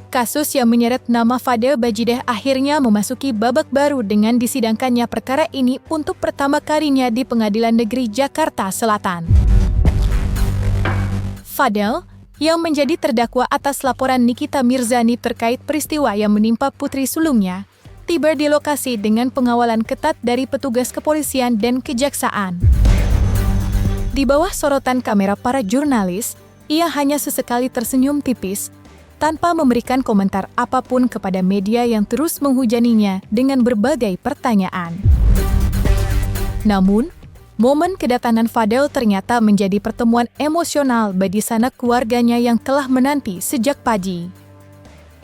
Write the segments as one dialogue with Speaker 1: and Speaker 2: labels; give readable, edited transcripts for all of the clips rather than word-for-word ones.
Speaker 1: Kasus yang menyeret nama Fadel Bajideh akhirnya memasuki babak baru dengan disidangkannya perkara ini untuk pertama kalinya di Pengadilan Negeri Jakarta Selatan. Fadel, yang menjadi terdakwa atas laporan Nikita Mirzani terkait peristiwa yang menimpa putri sulungnya, tiba di lokasi dengan pengawalan ketat dari petugas kepolisian dan kejaksaan. Di bawah sorotan kamera para jurnalis, ia hanya sesekali tersenyum tipis, tanpa memberikan komentar apapun kepada media yang terus menghujaninya dengan berbagai pertanyaan. Namun, momen kedatangan Fadel ternyata menjadi pertemuan emosional bagi sanak keluarganya yang telah menanti sejak pagi.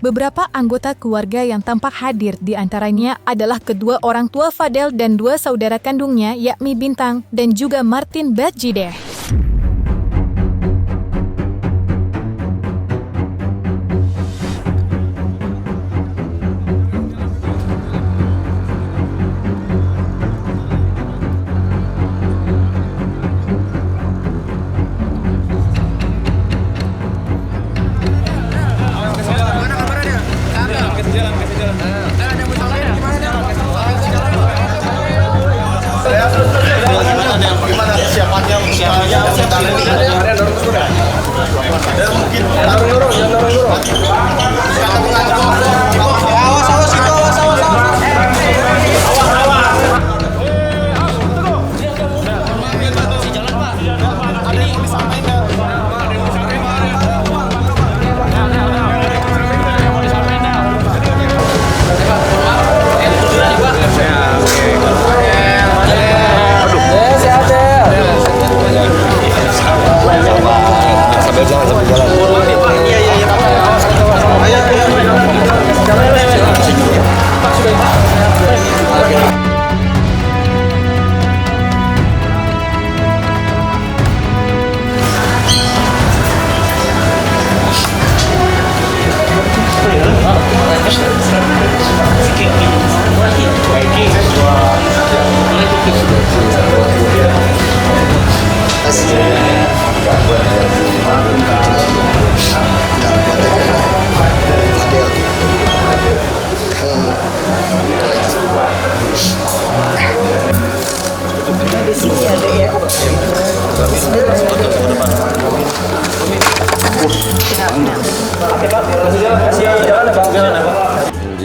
Speaker 1: Beberapa anggota keluarga yang tampak hadir di antaranya adalah kedua orang tua Fadel dan dua saudara kandungnya yakni Bintang dan juga Martin Bajideh.
Speaker 2: Gimana persiapannya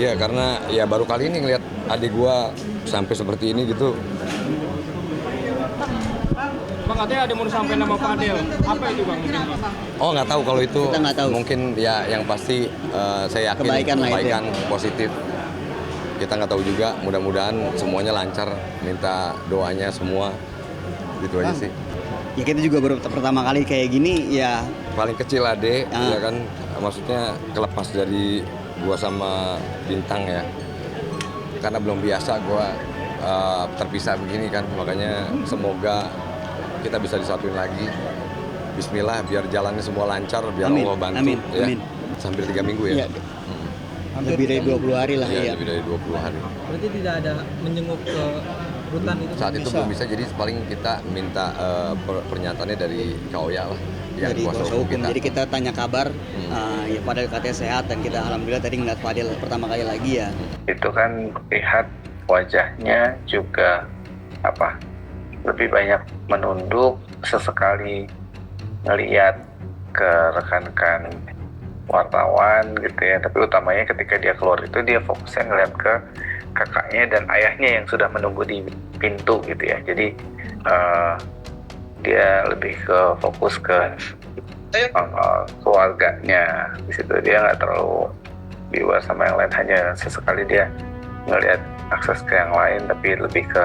Speaker 3: Iya, karena ya baru kali ini ngeliat adik gua sampai seperti ini gitu.
Speaker 4: Bang, katanya ada mau sampai nama Fadel. Apa itu Bang?
Speaker 3: Oh, nggak tahu kalau itu.
Speaker 5: Kita nggak tahu.
Speaker 3: Mungkin ya yang pasti saya yakin kebaikan positif. Kita nggak tahu juga. Mudah-mudahan semuanya lancar. Minta doanya semua. Gitu aja sih.
Speaker 5: Ya kita juga baru pertama kali kayak gini ya.
Speaker 3: Paling kecil adek, ya kan. Maksudnya kelepas dari gua sama Bintang ya. Karena belum biasa gua terpisah begini kan. Makanya semoga kita bisa disatuin lagi. Bismillah, biar jalannya semua lancar, biar
Speaker 5: Amin.
Speaker 3: Allah bantu.
Speaker 5: Amin.
Speaker 3: Ya.
Speaker 5: Amin.
Speaker 3: Sampai 3 minggu ya.
Speaker 5: Iya. Lebih dari 20 hari lah ya.
Speaker 3: Lebih dari 20 hari.
Speaker 4: Berarti tidak ada menjenguk ke rutan itu?
Speaker 3: Saat itu belum bisa, jadi paling kita minta pernyataannya dari KOYA lah. Yang
Speaker 5: Dari kuasa hukum.
Speaker 3: kita.
Speaker 5: Jadi kita tanya kabar, ya Fadel katanya sehat dan kita alhamdulillah tadi ngeliat Fadel pertama kali lagi ya.
Speaker 6: Itu kan lihat wajahnya juga lebih banyak menunduk, sesekali ngeliat ke rekan-rekan wartawan gitu ya. Tapi utamanya ketika dia keluar itu dia fokusnya ngeliat ke kakaknya dan ayahnya yang sudah menunggu di pintu gitu ya. Jadi dia lebih ke fokus ke keluarganya. Di situ dia nggak terlalu biwar sama yang lain, hanya sesekali dia ngelihat akses ke yang lain, tapi lebih ke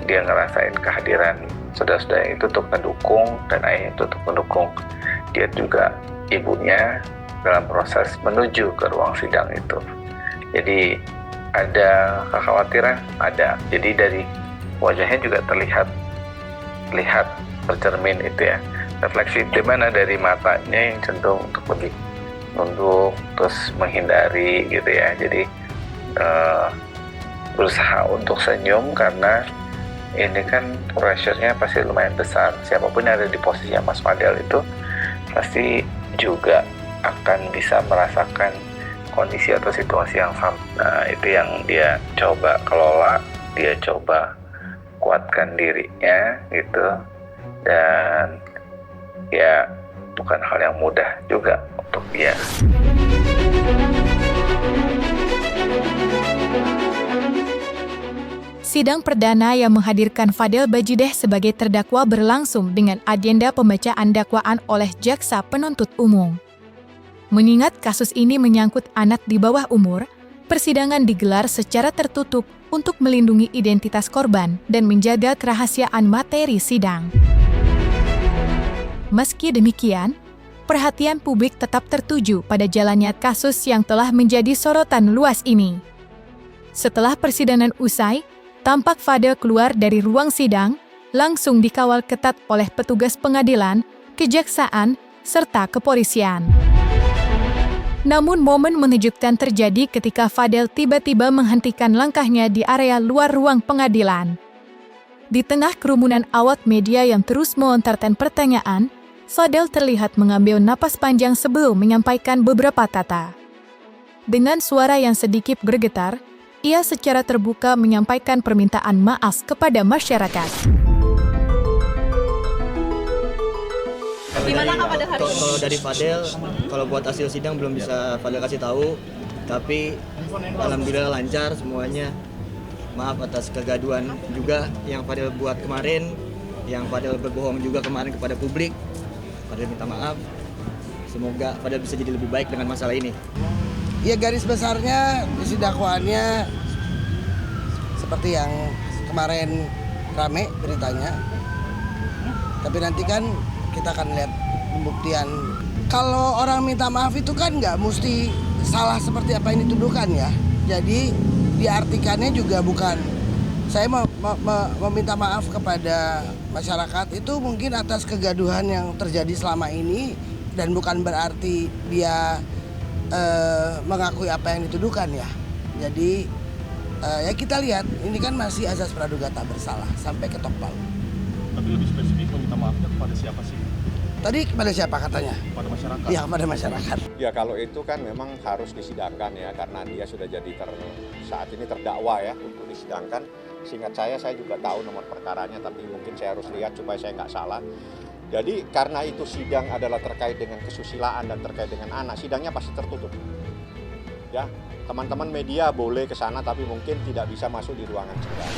Speaker 6: dia ngerasain kehadiran saudara-saudara itu untuk mendukung dan ayahnya itu untuk mendukung dia juga ibunya dalam proses menuju ke ruang sidang itu. Jadi ada kekhawatiran, ada. Jadi dari wajahnya juga terlihat tercermin itu ya. Refleksi di mana dari matanya yang cenderung untuk lebih nunduk, terus menghindari gitu ya. Jadi berusaha untuk senyum karena ini kan pressure-nya pasti lumayan besar. Siapapun yang ada di posisinya Mas Fadel itu pasti juga akan bisa merasakan kondisi atau situasi yang sama. Nah, itu yang dia coba kelola, dia coba kuatkan dirinya gitu, dan ya bukan hal yang mudah juga untuk dia.
Speaker 1: Sidang perdana yang menghadirkan Fadel Bajideh sebagai terdakwa berlangsung dengan agenda pembacaan dakwaan oleh jaksa penuntut umum. Mengingat kasus ini menyangkut anak di bawah umur, persidangan digelar secara tertutup untuk melindungi identitas korban dan menjaga kerahasiaan materi sidang. Meski demikian, perhatian publik tetap tertuju pada jalannya kasus yang telah menjadi sorotan luas ini. Setelah persidangan usai, tampak Fadel keluar dari ruang sidang, langsung dikawal ketat oleh petugas pengadilan, kejaksaan, serta kepolisian. Namun momen menejutkan terjadi ketika Fadel tiba-tiba menghentikan langkahnya di area luar ruang pengadilan. Di tengah kerumunan awak media yang terus melontarkan pertanyaan, Fadel terlihat mengambil napas panjang sebelum menyampaikan beberapa kata. Dengan suara yang sedikit bergetar, ia secara terbuka menyampaikan permintaan maaf kepada masyarakat.
Speaker 7: Gimana Kak pada hari ini?
Speaker 5: Kalau dari Fadel, kalau buat hasil sidang belum bisa Fadel kasih tahu, tapi alhamdulillah lancar semuanya. Maaf atas kegaduhan juga yang Fadel buat kemarin, yang Fadel berbohong juga kemarin kepada publik. Fadel minta maaf. Semoga Fadel bisa jadi lebih baik dengan masalah ini.
Speaker 8: Ya garis besarnya isi dakwaannya seperti yang kemarin rame beritanya. Tapi nanti kan kita akan lihat pembuktian. Kalau orang minta maaf itu kan nggak mesti salah seperti apa yang dituduhkan ya. Jadi diartikannya juga bukan. Saya meminta maaf kepada masyarakat itu mungkin atas kegaduhan yang terjadi selama ini, dan bukan berarti dia mengakui apa yang dituduhkan ya. Jadi ya kita lihat, ini kan masih azas praduga tak bersalah sampai ketok palu.
Speaker 2: Tapi lebih spesifik meminta maafnya kepada siapa sih?
Speaker 8: Tadi kepada siapa katanya?
Speaker 2: Kepada masyarakat.
Speaker 8: Iya, kepada masyarakat.
Speaker 9: Ya kalau itu kan memang harus disidangkan ya, karena dia sudah jadi saat ini terdakwa ya untuk disidangkan. Seingat saya juga tahu nomor perkaranya, tapi mungkin saya harus lihat supaya saya nggak salah. Jadi karena itu sidang adalah terkait dengan kesusilaan dan terkait dengan anak, sidangnya pasti tertutup. Ya, teman-teman media boleh ke sana tapi mungkin tidak bisa masuk di ruangan sidang.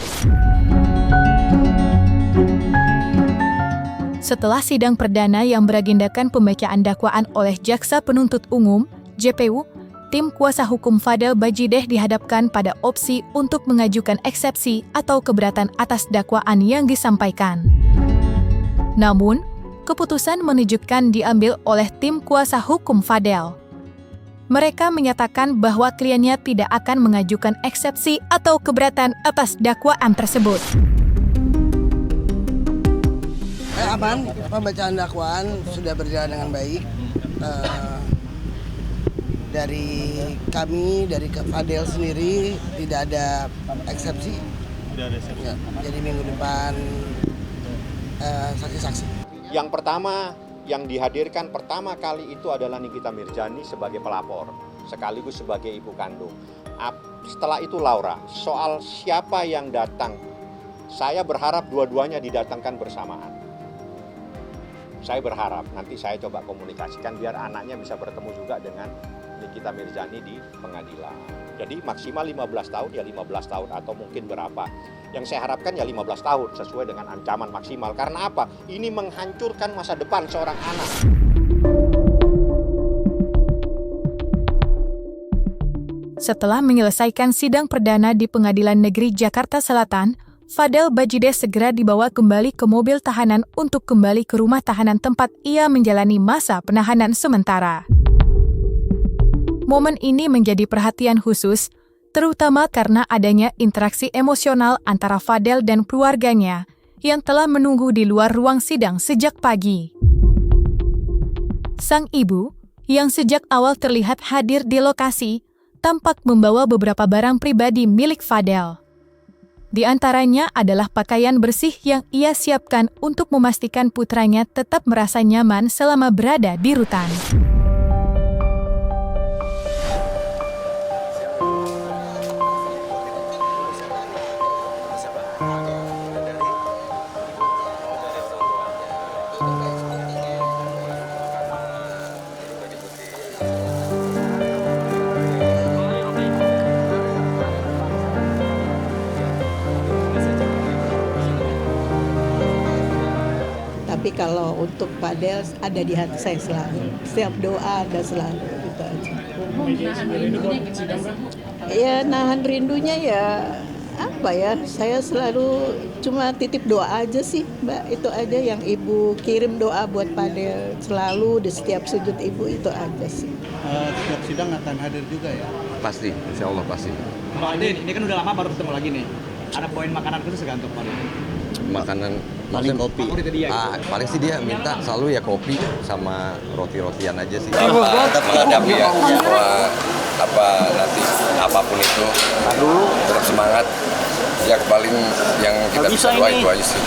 Speaker 1: Setelah sidang perdana yang beragendakan pembacaan dakwaan oleh Jaksa Penuntut Umum, JPU, tim kuasa hukum Fadel Bajideh dihadapkan pada opsi untuk mengajukan eksepsi atau keberatan atas dakwaan yang disampaikan. Namun, keputusan menunjukkan diambil oleh tim kuasa hukum Fadel. Mereka menyatakan bahwa kliennya tidak akan mengajukan eksepsi atau keberatan atas dakwaan tersebut.
Speaker 8: Aman, pembacaan dakwaan sudah berjalan dengan baik. Dari kami, dari Fadel sendiri tidak ada eksepsi.
Speaker 2: Tidak ada eksepsi.
Speaker 8: Ya, jadi minggu depan saksi-saksi.
Speaker 9: Yang pertama yang dihadirkan pertama kali itu adalah Nikita Mirzani sebagai pelapor, sekaligus sebagai ibu kandung. Setelah itu Laura. Soal siapa yang datang, saya berharap dua-duanya didatangkan bersamaan. Saya berharap nanti saya coba komunikasikan biar anaknya bisa bertemu juga dengan Nikita Mirzani di pengadilan. Jadi maksimal 15 tahun ya 15 tahun atau mungkin berapa. Yang saya harapkan ya 15 tahun sesuai dengan ancaman maksimal. Karena apa? Ini menghancurkan masa depan seorang anak.
Speaker 1: Setelah menyelesaikan sidang perdana di Pengadilan Negeri Jakarta Selatan, Fadel Bajideh segera dibawa kembali ke mobil tahanan untuk kembali ke rumah tahanan tempat ia menjalani masa penahanan sementara. Momen ini menjadi perhatian khusus, terutama karena adanya interaksi emosional antara Fadel dan keluarganya yang telah menunggu di luar ruang sidang sejak pagi. Sang ibu, yang sejak awal terlihat hadir di lokasi, tampak membawa beberapa barang pribadi milik Fadel. Di antaranya adalah pakaian bersih yang ia siapkan untuk memastikan putranya tetap merasa nyaman selama berada di rutan.
Speaker 7: kalau untuk padel ada di hati saya selalu. Setiap doa ada selalu, gitu aja. Ya nahan rindunya ya apa ya, saya selalu cuma titip doa aja sih Mbak, itu aja yang Ibu kirim doa buat padel selalu di setiap sujud Ibu, itu aja sih.
Speaker 10: Setiap sidang akan hadir juga ya?
Speaker 3: Pasti, insya Allah pasti.
Speaker 11: Bang Ade, ini kan udah lama baru ketemu lagi nih. Ada poin makanan khusus nggak untuk Pak Ade?
Speaker 3: Makanan
Speaker 5: Paling kopi.
Speaker 11: Favorit dia gitu.
Speaker 3: paling sih dia minta selalu ya kopi sama roti-rotian aja sih. Menghadapi ya semua nanti apapun itu, tetap semangat. Ya paling yang kita bisa doa itu aja sih.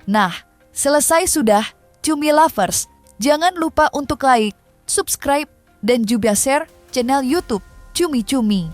Speaker 12: Nah, selesai sudah Cumi Lovers. Jangan lupa untuk like, subscribe, dan juga share channel YouTube Cumi Cumi.